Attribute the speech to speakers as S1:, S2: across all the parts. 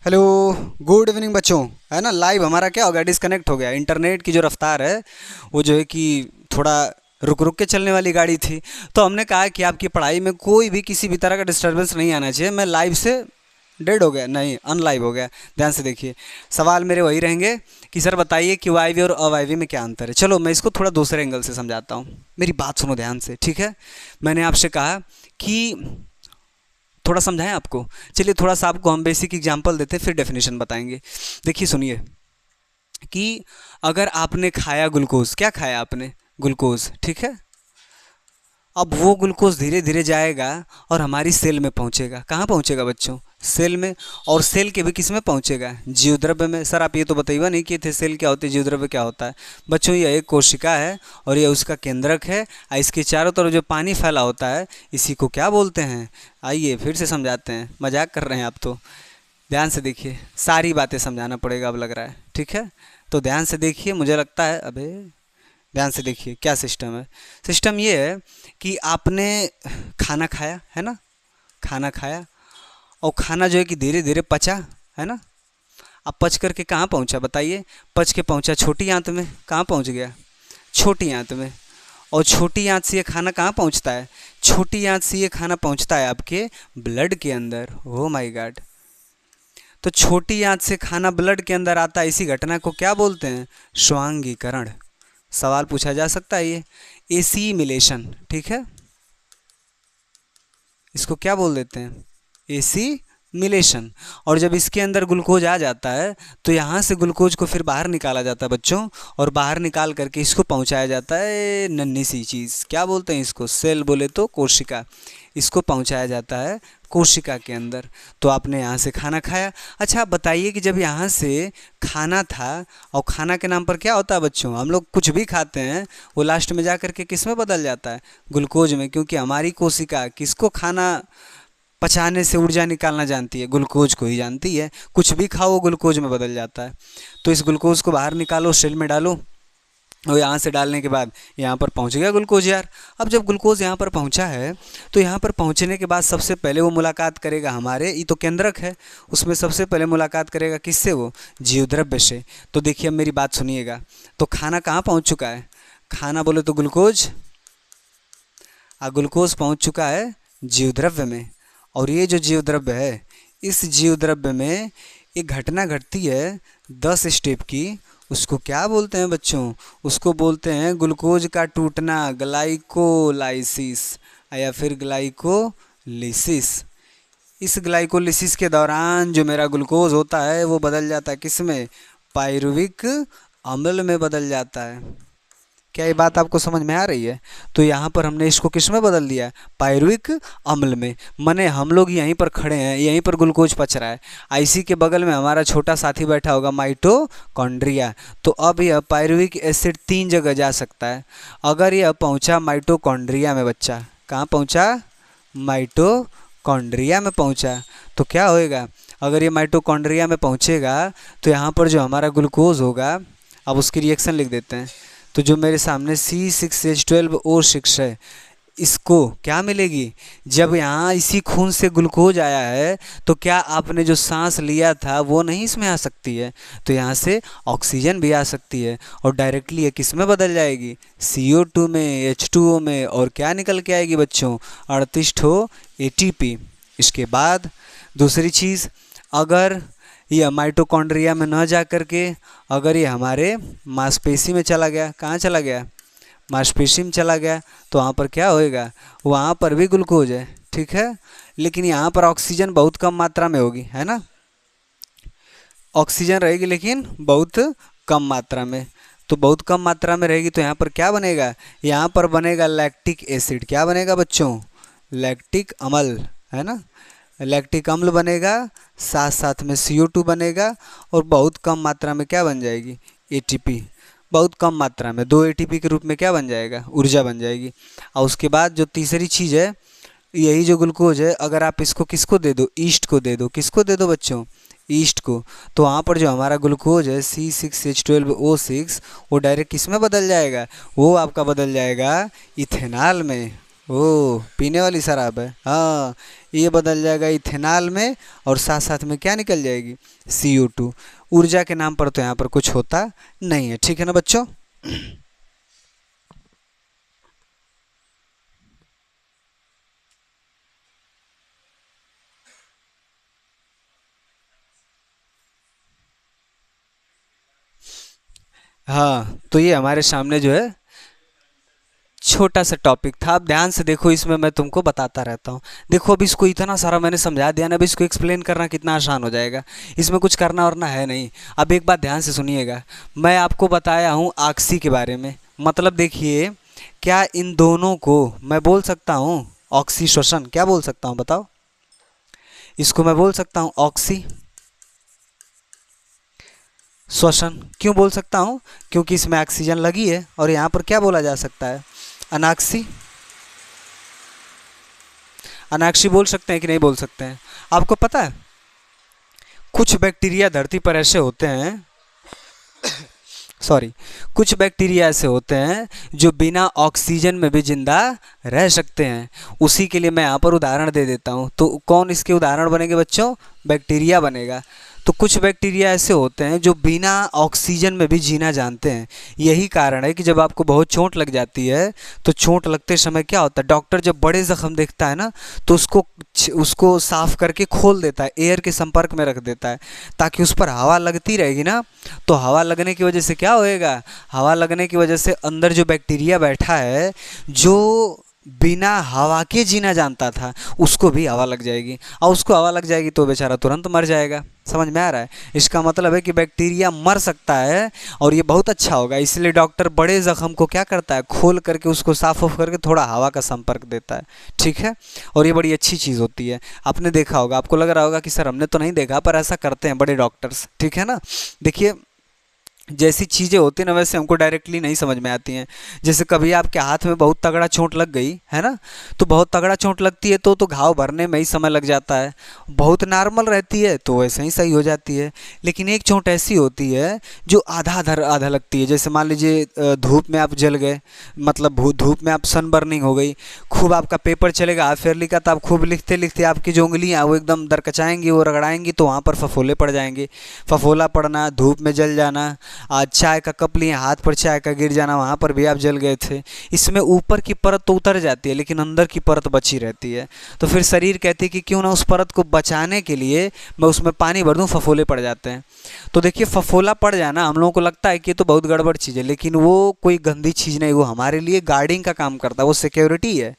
S1: Hello. Good evening बच्चों। है ना, लाइव हमारा क्या हो गया, डिस्कनेक्ट हो गया। इंटरनेट की जो रफ्तार है वो जो है कि थोड़ा रुक रुक के चलने वाली गाड़ी थी। तो हमने कहा कि आपकी पढ़ाई में कोई भी किसी भी तरह का डिस्टरबेंस नहीं आना चाहिए। मैं लाइव से डेड हो गया, नहीं अनलाइव हो गया। ध्यान से देखिए, सवाल मेरे वही रहेंगे कि सर बताइए कि वायवी और अवायवी में क्या अंतर है। चलो मैं इसको थोड़ा दूसरे एंगल से समझाता हूँ। मेरी बात सुनो ध्यान से, ठीक है। मैंने आपसे कहा कि थोड़ा समझाएं आपको। चलिए थोड़ा सा आपको हम बेसिक एग्जांपल देते हैं, फिर डेफिनेशन बताएंगे। देखिए सुनिए कि अगर आपने खाया ग्लूकोज, क्या खाया आपने, ग्लूकोज, ठीक है। अब वो ग्लूकोज धीरे धीरे जाएगा और हमारी सेल में पहुंचेगा। कहाँ पहुंचेगा बच्चों, सेल में। और सेल के भी किस में पहुंचेगा, जीवद्रव्य में। सर आप ये तो बताइए नहीं कि थे सेल क्या होती है, जीवद्रव्य क्या होता है। बच्चों ये एक कोशिका है और ये उसका केंद्रक है। इसके चारों तरफ जो पानी फैला होता है इसी को क्या बोलते हैं। आइए फिर से समझाते हैं, मजाक कर रहे हैं आप तो। ध्यान से देखिए, सारी बातें समझाना पड़ेगा अब लग रहा है, ठीक है। तो ध्यान से देखिए, मुझे लगता है अबे ध्यान से देखिए क्या सिस्टम है। सिस्टम ये है कि आपने खाना खाया है ना, खाना खाया और खाना जो है कि धीरे धीरे पचा, है ना। अब पच करके कहाँ पहुँचा बताइए। पच के पहुँचा छोटी आंत में। कहाँ पहुँच गया, छोटी आंत में। और छोटी आंत से ये खाना कहाँ पहुँचता है, छोटी आंत से ये खाना पहुँचता है आपके ब्लड के अंदर। Oh my God. तो छोटी आंत से खाना ब्लड के अंदर आता है, इसी घटना को क्या बोलते हैं, स्वांगीकरण। सवाल पूछा जा सकता है ये, एसीमिलेशन, ठीक है। इसको क्या बोल देते हैं, एसीमिलेशन। और जब इसके अंदर ग्लूकोज आ जाता है तो यहाँ से ग्लूकोज को फिर बाहर निकाला जाता है बच्चों। और बाहर निकाल करके इसको पहुँचाया जाता है नन्ही सी चीज़, क्या बोलते हैं इसको, सेल बोले तो कोशिका। इसको पहुँचाया जाता है कोशिका के अंदर। तो आपने यहाँ से खाना खाया। अच्छा आप बताइए कि जब यहाँ से खाना था, और खाना के नाम पर क्या होता है बच्चों, हम लोग कुछ भी खाते हैं वो लास्ट में जा कर के किस में बदल जाता है, ग्लूकोज में। क्योंकि हमारी कोशिका किसको खाना पचाने से ऊर्जा निकालना जानती है, ग्लूकोज को ही जानती है। कुछ भी खाओ वो ग्लूकोज में बदल जाता है। तो इस ग्लूकोज को बाहर निकालो, सेल में डालो। और यहाँ से डालने के बाद यहाँ पर पहुँच गया ग्लूकोज यार। अब जब ग्लूकोज यहाँ पर पहुँचा है तो यहाँ पर पहुँचने के बाद सबसे पहले वो मुलाकात करेगा हमारे, ये तो केंद्रक है, उसमें सबसे पहले मुलाकात करेगा किससे, वो जीवद्रव्य से। तो देखिए अब मेरी बात सुनिएगा। तो खाना कहाँ पहुँच चुका है, खाना बोले तो ग्लूकोज, ग्लूकोज पहुँच चुका है जीवद्रव्य में। और ये जो जीवद्रव्य है, इस जीवद्रव्य में एक घटना घटती है 10 स्टेप की। उसको क्या बोलते हैं बच्चों, उसको बोलते हैं ग्लूकोज का टूटना, ग्लाइकोलाइसिस या फिर ग्लाइकोलिसिस। इस ग्लाइकोलिसिस के दौरान जो मेरा ग्लूकोज होता है वो बदल जाता है किस में, पायरुविक अम्ल में बदल जाता है। क्या ये बात आपको समझ में आ रही है। तो यहाँ पर हमने इसको किस में बदल दिया, पायरुविक अम्ल में। माने हम लोग यहीं पर खड़े हैं, यहीं पर ग्लूकोज पच रहा है, आईसी के बगल में हमारा छोटा साथी बैठा होगा माइटोकॉन्ड्रिया। तो अब यह पायरुविक एसिड 3 जगह जा सकता है। अगर यह पहुँचा माइटोकॉन्ड्रिया में, बच्चा कहाँ पहुँचा, माइटोकॉन्ड्रिया में पहुँचा, तो क्या होएगा, अगर ये माइटोकॉन्ड्रिया में पहुँचेगा तो यहाँ पर जो हमारा ग्लूकोज होगा, अब उसकी रिएक्शन लिख देते हैं। तो जो मेरे सामने C6H12O6 है, इसको क्या मिलेगी, जब यहाँ इसी खून से ग्लूकोज आया है तो क्या आपने जो सांस लिया था वो नहीं इसमें आ सकती है, तो यहाँ से ऑक्सीजन भी आ सकती है। और डायरेक्टली ये किस में बदल जाएगी, CO2 में, H2O में। और क्या निकल के आएगी बच्चों, 38 ATP। इसके बाद दूसरी चीज़, अगर ये माइटोकॉन्ड्रिया में न जा कर के अगर ये हमारे मांसपेशी में चला गया, कहाँ चला गया, मांसपेशी में चला गया, तो वहाँ पर क्या होएगा, वहाँ पर भी ग्लूकोज है, ठीक है। लेकिन यहाँ पर ऑक्सीजन बहुत कम मात्रा में होगी, है ना, ऑक्सीजन रहेगी लेकिन बहुत कम मात्रा में। तो बहुत कम मात्रा में रहेगी तो यहाँ पर क्या बनेगा, यहाँ पर बनेगा लैक्टिक एसिड। क्या बनेगा बच्चों, लैक्टिक अम्ल, है ना, लैक्टिक अम्ल बनेगा, साथ साथ में CO2 बनेगा। और बहुत कम मात्रा में क्या बन जाएगी, ATP। बहुत कम मात्रा में 2 ATP के रूप में क्या बन जाएगा, ऊर्जा बन जाएगी। और उसके बाद जो तीसरी चीज़ है, यही जो ग्लूकोज है, अगर आप इसको किसको दे दो, ईस्ट को दे दो। किसको दे दो बच्चों, ईस्ट को। तो वहाँ पर जो हमारा ग्लूकोज है C6H12O6, वो डायरेक्ट किस में बदल जाएगा, वो आपका बदल जाएगा इथेनॉल में। ओ, पीने वाली शराब है, हाँ। ये बदल जाएगा इथेनॉल में, और साथ साथ में क्या निकल जाएगी, CO2। ऊर्जा के नाम पर तो यहाँ पर कुछ होता नहीं है, ठीक है ना बच्चों। हाँ, तो ये हमारे सामने जो है छोटा सा टॉपिक था। अब ध्यान से देखो, इसमें मैं तुमको बताता रहता हूँ। देखो अब इसको इतना सारा मैंने समझा दिया ना, अब इसको एक्सप्लेन करना कितना आसान हो जाएगा। इसमें कुछ करना वरना है नहीं। अब एक बात ध्यान से सुनिएगा, मैं आपको बताया हूँ ऑक्सी के बारे में। मतलब देखिए, क्या इन दोनों को मैं बोल सकता हूँ ऑक्सी श्वसन? क्या बोल सकता हूँ बताओ? इसको मैं बोल सकता हूँ ऑक्सी श्वसन। क्यों बोल सकता हूँ? क्योंकि इसमें ऑक्सीजन लगी है। और यहाँ पर क्या बोला जा सकता है, अनाक्सी। अनाक्सी बोल सकते हैं कि नहीं बोल सकते हैं? आपको पता है, कुछ बैक्टीरिया धरती पर ऐसे होते हैं, सॉरी, कुछ बैक्टीरिया ऐसे होते हैं जो बिना ऑक्सीजन में भी जिंदा रह सकते हैं। उसी के लिए मैं यहाँ पर उदाहरण दे देता हूँ। तो कौन इसके उदाहरण बनेंगे बच्चों? बैक्टीरिया बनेगा। तो कुछ बैक्टीरिया ऐसे होते हैं जो बिना ऑक्सीजन में भी जीना जानते हैं। यही कारण है कि जब आपको बहुत चोट लग जाती है, तो चोट लगते समय क्या होता है, डॉक्टर जब बड़े जख्म देखता है ना, तो उसको साफ करके खोल देता है, एयर के संपर्क में रख देता है, ताकि उस पर हवा लगती रहेगी ना। तो हवा लगने की वजह से क्या होएगा, हवा लगने की वजह से अंदर जो बैक्टीरिया बैठा है, जो बिना हवा के जीना जानता था, उसको भी हवा लग जाएगी। और उसको हवा लग जाएगी तो बेचारा तुरंत मर जाएगा। समझ में आ रहा है? इसका मतलब है कि बैक्टीरिया मर सकता है, और ये बहुत अच्छा होगा। इसलिए डॉक्टर बड़े जख्म को क्या करता है, खोल करके उसको साफ ऑफ करके थोड़ा हवा का संपर्क देता है। ठीक है, और ये बड़ी अच्छी चीज़ होती है। आपने देखा होगा, आपको लग रहा होगा कि सर हमने तो नहीं देखा, पर ऐसा करते हैं बड़े डॉक्टर्स। ठीक है ना। देखिए, जैसी चीज़ें होती हैं ना, वैसे हमको डायरेक्टली नहीं समझ में आती हैं। जैसे कभी आपके हाथ में बहुत तगड़ा चोट लग गई है ना, तो बहुत तगड़ा चोट लगती है तो घाव भरने में ही समय लग जाता है। बहुत नॉर्मल रहती है तो वैसे ही सही हो जाती है। लेकिन एक चोट ऐसी होती है जो आधा लगती है। जैसे मान लीजिए धूप में आप जल गए, मतलब धूप में आप सन बर्निंग हो गई, खूब आपका पेपर चलेगा हाफ ईयरली का, तो आप खूब लिखते लिखते आपकी जो उंगलियाँ वो एकदम दरकचाएंगी, वो रगड़ाएंगी, तो वहाँ पर फफोले पड़ जाएंगे। फफोला पड़ना, धूप में जल जाना, आज चाय का कप लिए हाथ पर चाय का गिर जाना, वहाँ पर भी आप जल गए थे। इसमें ऊपर की परत तो उतर जाती है, लेकिन अंदर की परत बची रहती है। तो फिर शरीर कहती है कि क्यों ना उस परत को बचाने के लिए मैं उसमें पानी भर दूँ, फफोले पड़ जाते हैं। तो देखिए, फफोला पड़ जाना हम लोगों को लगता है कि ये तो बहुत गड़बड़ चीज़ है, लेकिन वो कोई गंदी चीज़ नहीं, वो हमारे लिए गार्डिंग का काम करता है, वो सिक्योरिटी है।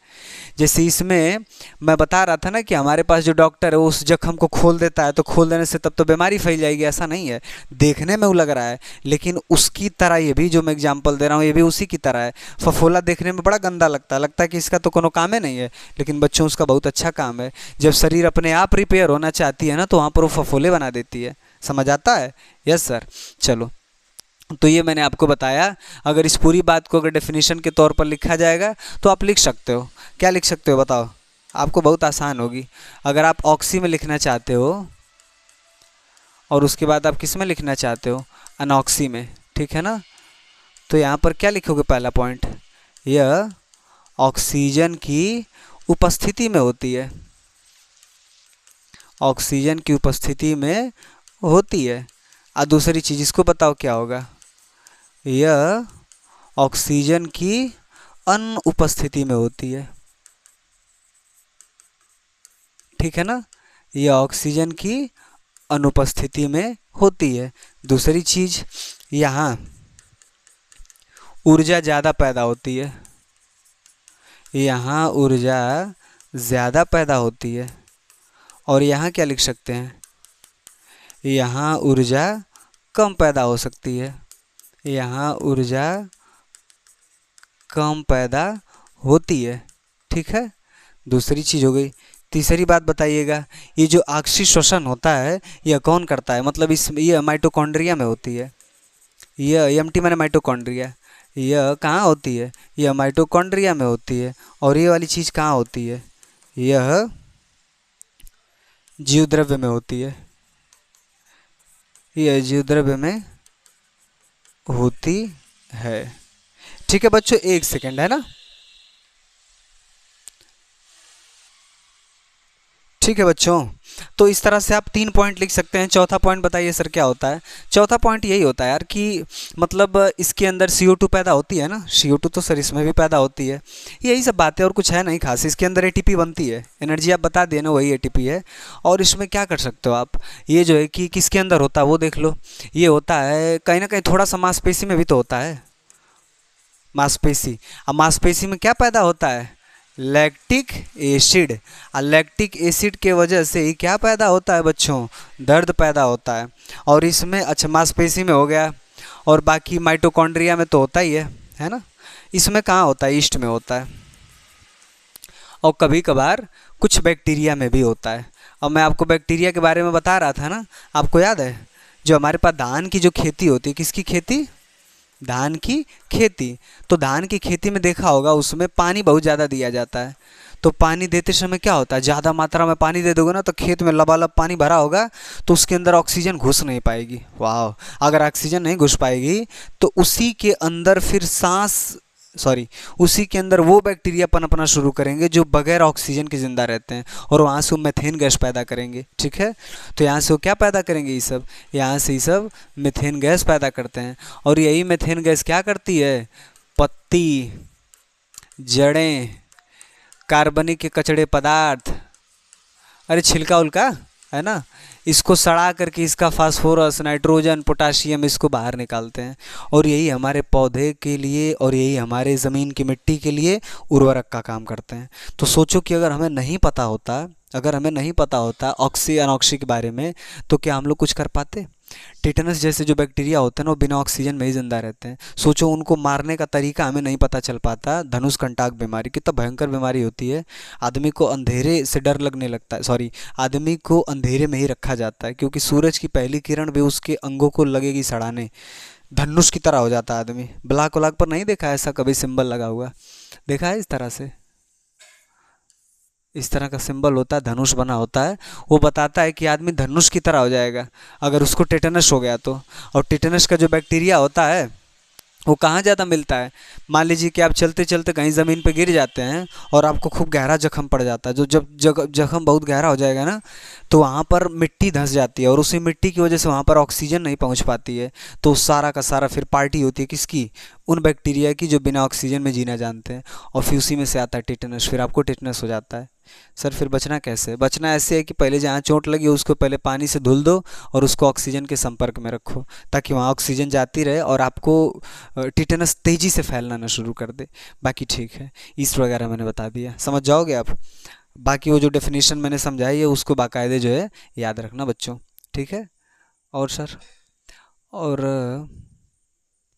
S1: जैसे इसमें मैं बता रहा था ना कि हमारे पास जो डॉक्टर है वो उस जख्म को खोल देता है, तो खोल देने से तब तो बीमारी फैल जाएगी, ऐसा नहीं है। देखने में वो लग रहा है, लेकिन उसकी तरह ये भी जो मैं एग्जांपल दे रहा हूँ, ये भी उसी की तरह है। फफोला देखने में बड़ा गंदा लगता है कि इसका तो कोनो काम ही नहीं है, लेकिन बच्चों उसका बहुत अच्छा काम है। जब शरीर अपने आप रिपेयर होना चाहती है ना, तो वहाँ पर वो फफोले बना देती है। समझ आता है? Yes sir. चलो, तो ये मैंने आपको बताया। अगर इस पूरी बात को अगर डेफिनेशन के तौर पर लिखा जाएगा तो आप लिख सकते हो। क्या लिख सकते हो बताओ? आपको बहुत आसान होगी। अगर आप ऑक्सी में लिखना चाहते हो, और उसके बाद आप किस में लिखना चाहते हो, अनऑक्सी में, ठीक है ना, तो यहाँ पर क्या लिखोगे? पहला पॉइंट, यह ऑक्सीजन की उपस्थिति में होती है, ऑक्सीजन की उपस्थिति में होती है। और दूसरी चीज़ इसको बताओ क्या होगा, यह ऑक्सीजन की अनुपस्थिति में होती है। ठीक है ना, यह ऑक्सीजन की अनुपस्थिति में होती है। दूसरी चीज़, यहाँ ऊर्जा ज़्यादा पैदा होती है, यहाँ ऊर्जा ज़्यादा पैदा होती है। और यहाँ क्या लिख सकते हैं, यहाँ ऊर्जा कम पैदा हो सकती है, यहाँ ऊर्जा कम पैदा होती है। ठीक है, दूसरी चीज़ हो गई। तीसरी बात बताइएगा, ये जो ऑक्सी श्वसन होता है यह कौन करता है? मतलब ये माइटोकॉन्ड्रिया में होती है। यह एमटी माने माइटोकॉन्ड्रिया, यह कहाँ होती है? यह माइटोकॉन्ड्रिया में होती है। और ये वाली चीज़ कहाँ होती है? यह जीवद्रव्य में होती है, यह जीवद्रव्य में होती है। ठीक है बच्चों, एक सेकेंड, है ना। ठीक है बच्चों, तो इस तरह से आप 3 पॉइंट लिख सकते हैं। चौथा पॉइंट बताइए सर क्या होता है। चौथा पॉइंट यही होता है यार कि मतलब इसके अंदर CO2 पैदा होती है ना, CO2 तो सर इसमें भी पैदा होती है। यही सब बातें और कुछ है नहीं खास। इसके अंदर ATP बनती है, एनर्जी आप बता दिए ना, वही ATP है। और इसमें क्या कर सकते हो आप, ये जो है कि किसके अंदर होता है वो देख लो। ये होता है कहीं ना कहीं थोड़ा सा मांसपेशी में भी तो होता है, मांसपेशी। अब मांसपेशी में क्या पैदा होता है, लैक्टिक एसिड। और लैक्टिक एसिड के वजह से ही क्या पैदा होता है बच्चों, दर्द पैदा होता है। और इसमें अच्छा मांसपेशी में हो गया, और बाकी माइटोकॉन्ड्रिया में तो होता ही है ना। इसमें कहाँ होता है, ईस्ट में होता है, और कभी कभार कुछ बैक्टीरिया में भी होता है। अब मैं आपको बैक्टीरिया के बारे में बता रहा था ना, आपको याद है जो हमारे पास धान की जो खेती होती है, किसकी खेती, धान की खेती। तो धान की खेती में देखा होगा उसमें पानी बहुत ज़्यादा दिया जाता है। तो पानी देते समय क्या होता है, ज़्यादा मात्रा में पानी दे दोगे ना तो खेत में लबालब पानी भरा होगा, तो उसके अंदर ऑक्सीजन घुस नहीं पाएगी। वाह, अगर ऑक्सीजन नहीं घुस पाएगी तो उसी के अंदर फिर उसी के अंदर वो बैक्टीरिया पनपना शुरू करेंगे जो बगैर ऑक्सीजन के ज़िंदा रहते हैं, और वहाँ से वो मीथेन गैस पैदा करेंगे। ठीक है, तो यहाँ से वो क्या पैदा करेंगे, ये सब यहाँ से ये सब मीथेन गैस पैदा करते हैं। और यही मीथेन गैस क्या करती है, पत्ती, जड़ें, कार्बनिक के कचड़े पदार्थ, अरे छिलका उल्का है ना, इसको सड़ा करके इसका फास्फोरस, नाइट्रोजन, पोटाशियम इसको बाहर निकालते हैं। और यही हमारे पौधे के लिए और यही हमारे ज़मीन की मिट्टी के लिए उर्वरक का काम करते हैं। तो सोचो कि अगर हमें नहीं पता होता ऑक्सी अनऑक्सी के बारे में, तो क्या हम लोग कुछ कर पाते। टिटेनस जैसे जो बैक्टीरिया होते हैं ना, वो बिना ऑक्सीजन में ही जिंदा रहते हैं। सोचो उनको मारने का तरीका हमें नहीं पता चल पाता। धनुष कंटाक बीमारी कितना भयंकर बीमारी होती है, आदमी को अंधेरे से डर लगने लगता है, आदमी को अंधेरे में ही रखा जाता है, क्योंकि सूरज की पहली किरण भी उसके अंगों को लगेगी सड़ाने, धनुष की तरह हो जाता है आदमी। ब्लॉक व्लाक पर नहीं देखा ऐसा कभी सिंबल लगा हुआ, देखा है इस तरह से, इस तरह का सिंबल होता है, धनुष बना होता है, वो बताता है कि आदमी धनुष की तरह हो जाएगा अगर उसको टेटनस हो गया तो। और टेटनस का जो बैक्टीरिया होता है वो कहाँ ज़्यादा मिलता है, मान लीजिए कि आप चलते चलते कहीं ज़मीन पे गिर जाते हैं और आपको खूब गहरा जख्म पड़ जाता है। जो जब जख्म बहुत गहरा हो जाएगा ना, तो वहाँ पर मिट्टी धंस जाती है, और उसी मिट्टी की वजह से वहाँ पर ऑक्सीजन नहीं पहुँच पाती है। तो सारा का सारा फिर पार्टी होती है किसकी, उन बैक्टीरिया की जो बिना ऑक्सीजन में जीना जानते हैं। और फिर उसी में से आता है टेटनस, फिर आपको टेटनस हो जाता है। सर फिर बचना कैसे, बचना ऐसे है कि पहले जहाँ चोट लगी उसको पहले पानी से धुल दो और उसको ऑक्सीजन के संपर्क में रखो, ताकि वहाँ ऑक्सीजन जाती रहे और आपको टिटेनस तेज़ी से फैलना ना शुरू कर दे। बाकी ठीक है, ईस्ट वगैरह मैंने बता दिया, समझ जाओगे आप। बाकी वो जो डेफिनेशन मैंने समझाई है उसको बाकायदे जो है याद रखना बच्चों, ठीक है। और सर और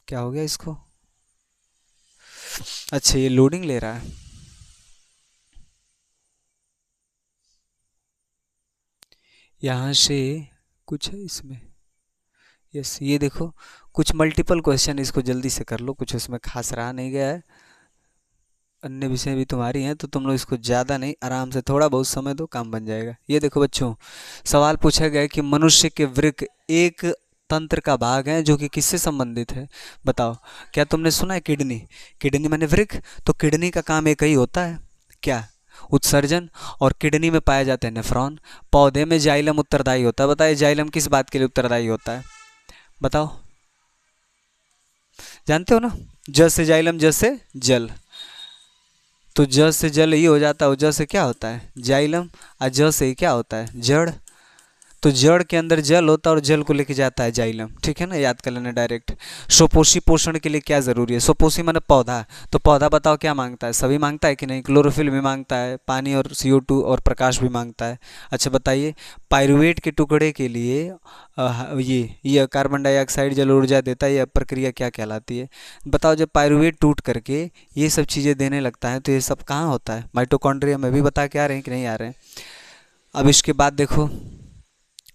S1: क्या हो गया इसको, अच्छा ये लोडिंग ले रहा है, यहाँ से कुछ है इसमें, यस ये देखो कुछ मल्टीपल क्वेश्चन, इसको जल्दी से कर लो, कुछ उसमें खास रहा नहीं गया है। अन्य विषय भी तुम्हारी हैं तो तुम लोग इसको ज़्यादा नहीं, आराम से थोड़ा बहुत समय दो, काम बन जाएगा। ये देखो बच्चों, सवाल पूछा गया कि मनुष्य के वृक्क एक तंत्र का भाग है जो कि किससे संबंधित है, बताओ। क्या तुमने सुना है किडनी, किडनी माने वृक्क, तो किडनी का काम एक ही होता है क्या, उत्सर्जन। और किडनी में पाए जाते हैं नेफ्रॉन। पौधे में जाइलम उत्तरदायी होता है, बताइए जाइलम किस बात के लिए उत्तरदायी होता है, बताओ, जानते हो ना, ज से जाइलम, ज से जल, तो ज से जल ही हो जाता है, ज से क्या होता है जाइलम, और ज से ही क्या होता है जड़। तो जड़ के अंदर जल होता है और जल को लेके जाता है जाइलम, ठीक है ना, याद कर लेना डायरेक्ट। स्वपोषी पोषण के लिए क्या ज़रूरी है, स्वपोषी माने पौधा, तो पौधा बताओ क्या मांगता है, सभी मांगता है कि नहीं, क्लोरोफिल भी मांगता है, पानी और CO2 और प्रकाश भी मांगता है। अच्छा बताइए, पाइरुवेट के टुकड़े के लिए ये कार्बन डाइऑक्साइड जल ऊर्जा देता है, यह प्रक्रिया क्या कहलाती है, बताओ। जब पाइरुवेट टूट करके ये सब चीज़ें देने लगता है तो ये सब कहाँ होता है, माइटोकॉन्ड्रिया में भी बता के आ रहे हैं कि नहीं आ रहे हैं। अब इसके बाद देखो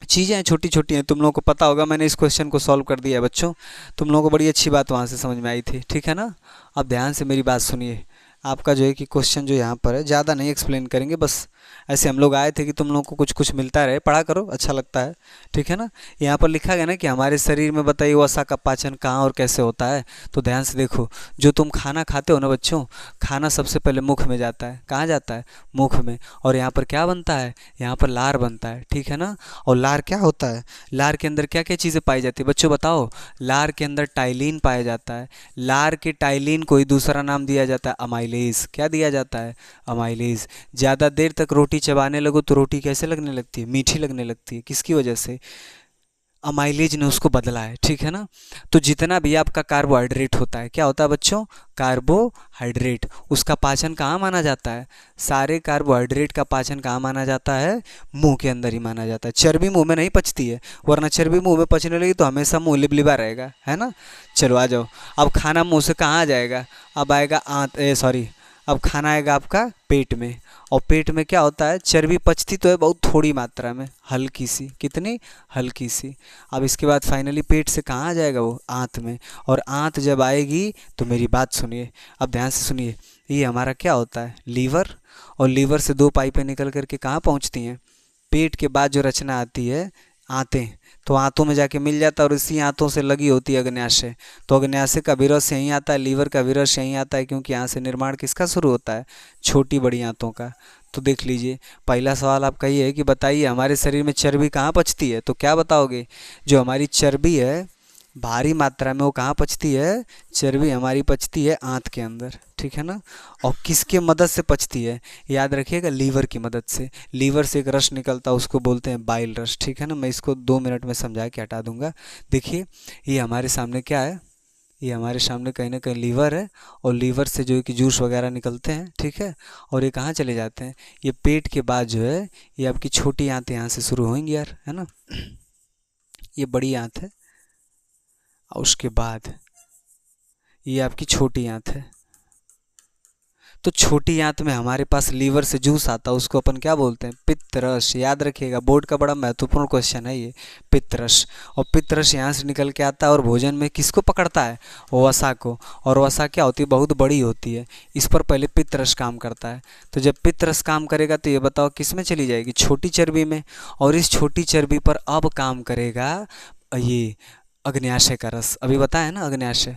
S1: चीज़ें छोटी छोटी हैं, तुम लोगों को पता होगा, मैंने इस क्वेश्चन को सॉल्व कर दिया है बच्चों, तुम लोगों को बड़ी अच्छी बात वहाँ से समझ में आई थी, ठीक है ना। अब ध्यान से मेरी बात सुनिए, आपका जो है कि क्वेश्चन जो यहाँ पर है ज़्यादा नहीं एक्सप्लेन करेंगे, बस ऐसे हम लोग आए थे कि तुम लोगों को कुछ कुछ मिलता रहे, पढ़ा करो, अच्छा लगता है, ठीक है ना। यहाँ पर लिखा गया ना कि हमारे शरीर में बताइए वसा का पाचन कहाँ और कैसे होता है। तो ध्यान से देखो, जो तुम खाना खाते हो ना बच्चों, खाना सबसे पहले मुख में जाता है। कहाँ जाता है? मुख में। और यहाँ पर क्या बनता है? यहाँ पर लार बनता है, ठीक है ना। और लार क्या होता है? लार के अंदर क्या क्या चीज़ें पाई जाती है बच्चों बताओ? लार के अंदर टाइलिन पाया जाता है। लार के टाइलिन को ही दूसरा नाम दिया जाता है अमाइलेज। क्या दिया जाता है? अमाइलेज। ज़्यादा देर तक रोटी चबाने लगो तो रोटी कैसे लगने लगती है? मीठी लगने लगती है। किसकी वजह से? अमाइलेज ने उसको बदला है, ठीक है ना। तो जितना भी आपका कार्बोहाइड्रेट होता है, क्या होता है बच्चों? कार्बोहाइड्रेट। उसका पाचन कहाँ माना जाता है? सारे कार्बोहाइड्रेट का पाचन कहाँ माना जाता है? मुंह के अंदर ही माना जाता है। चर्बी मुंह में नहीं पचती है, वरना चर्बी मुंह में पचने लगी तो हमेशा मुंह लिबलिबा रहेगा, है ना। चलो आ जाओ। अब खाना मुंह से कहाँ आ जाएगा? अब आएगा सॉरी, अब खाना आएगा आपका पेट में। और पेट में क्या होता है? चर्बी पचती तो है बहुत थोड़ी मात्रा में, हल्की सी। कितनी? हल्की सी। अब इसके बाद फाइनली पेट से कहाँ आ जाएगा वो? आंत में। और आंत जब आएगी तो मेरी बात सुनिए, अब ध्यान से सुनिए। ये हमारा क्या होता है? लीवर। और लीवर से दो पाइपें निकल करके कहाँ पहुँचती हैं? पेट के बाद जो रचना आती है आंतें, तो आंतों में जाके मिल जाता है और इसी आंतों से लगी होती है अग्न्याशय। तो अग्न्याशय का विरस यहीं आता है, लीवर का विरस यहीं आता है, क्योंकि यहाँ से निर्माण किसका शुरू होता है? छोटी बड़ी आंतों का। तो देख लीजिए, पहला सवाल आपका ये है कि बताइए हमारे शरीर में चर्बी कहाँ पचती है, तो क्या बताओगे? जो हमारी चर्बी है भारी मात्रा में वो कहाँ पचती है? चर्बी हमारी पचती है आंत के अंदर, ठीक है ना। और किसके मदद से पचती है? याद रखिएगा, लीवर की मदद से। लीवर से एक रस निकलता है, उसको बोलते हैं बाइल रस, ठीक है ना। मैं इसको 2 मिनट में समझा के हटा दूंगा। देखिए, ये हमारे सामने क्या है? ये हमारे सामने कहीं ना कहीं लीवर है। और लीवर से जो है कि जूस वगैरह निकलते हैं, ठीक है। और ये कहाँ चले जाते हैं? ये पेट के बाद जो है ये आपकी छोटी आंत यहाँ से शुरू होंगी यार, है ना। ये बड़ी आंत है और उसके बाद ये आपकी छोटी आंत है। तो छोटी आंत में हमारे पास लीवर से जूस आता है, उसको अपन क्या बोलते हैं? पित्तरस। याद रखिएगा, बोर्ड का बड़ा महत्वपूर्ण क्वेश्चन है ये, पित्तरस। और पित्तरस यहाँ से निकल के आता है और भोजन में किसको पकड़ता है? वसा को। और वसा क्या होती है? बहुत बड़ी होती है। इस पर पहले पित्तरस काम करता है। तो जब पित्तरस काम करेगा तो ये बताओ किस में चली जाएगी? छोटी चर्बी में। और इस छोटी चर्बी पर अब काम करेगा ये अग्न्याशय का रस। अभी बताया ना अग्न्याशय?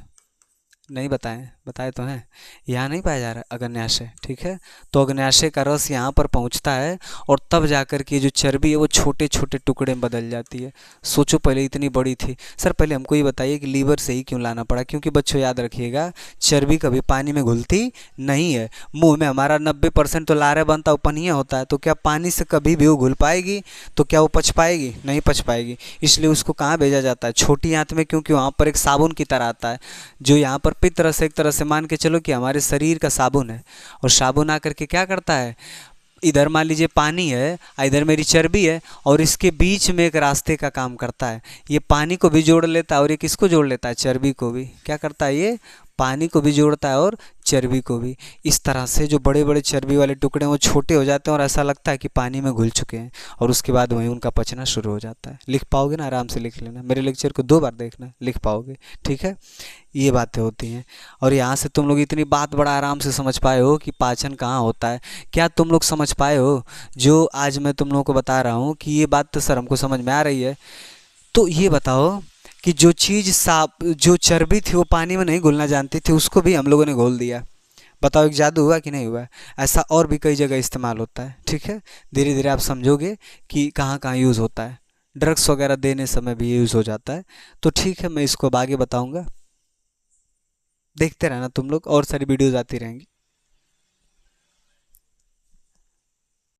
S1: नहीं बताएं? बताए तो हैं। यहाँ नहीं पाया जा रहा अग्न्याशय, ठीक है। तो अग्न्याशय का रस यहाँ पर पहुँचता है और तब जाकर के जो चर्बी है वो छोटे छोटे टुकड़े में बदल जाती है। सोचो, पहले इतनी बड़ी थी। सर पहले हमको ये बताइए कि लीवर से ही क्यों लाना पड़ा? क्योंकि बच्चों याद रखिएगा, चर्बी कभी पानी में घुलती नहीं है। मुंह में हमारा 90% तो लारे बनता, पनिया होता है। तो क्या पानी से कभी भी वो घुल पाएगी? तो क्या वो पच पाएगी? नहीं पच पाएगी। इसलिए उसको कहाँ भेजा जाता है? छोटी आंत में, क्योंकि वहाँ पर एक साबुन की तरह आता है। जो यहाँ पर पित्त एक तरह से मान के चलो कि हमारे शरीर का साबुन है। और साबुन आकर के क्या करता है? इधर मान लीजिए पानी है, इधर मेरी चर्बी है, और इसके बीच में एक रास्ते का काम करता है। ये पानी को भी जोड़ लेता है और ये किसको जोड़ लेता है? चर्बी को भी। क्या करता है ये? पानी को भी जोड़ता है और चर्बी को भी। इस तरह से जो बड़े बड़े चर्बी वाले टुकड़े हैं वो छोटे हो जाते हैं और ऐसा लगता है कि पानी में घुल चुके हैं। और उसके बाद वहीं उनका पचना शुरू हो जाता है। लिख पाओगे ना? आराम से लिख लेना, मेरे लेक्चर को 2 बार देखना, लिख पाओगे, ठीक है। ये बातें होती हैं। और यहाँ से तुम लोग इतनी बात बड़ा आराम से समझ पाए हो कि पाचन कहाँ होता है। क्या तुम लोग समझ पाए हो जो आज मैं तुम लोगों को बता रहा हूँ कि ये बात तो सर हमको समझ में आ रही है? तो ये बताओ कि जो चीज़ साफ, जो चर्बी थी वो पानी में नहीं घुलना जानती थी, उसको भी हम लोगों ने घोल दिया। बताओ, एक जादू हुआ कि नहीं हुआ? ऐसा और भी कई जगह इस्तेमाल होता है, ठीक है। धीरे धीरे आप समझोगे कि कहाँ कहाँ यूज़ होता है। ड्रग्स वगैरह देने समय भी यूज़ हो जाता है। तो ठीक है, मैं इसको अब आगे बताऊँगा। देखते रहना तुम लोग, और सारी वीडियोज़ आती रहेंगी।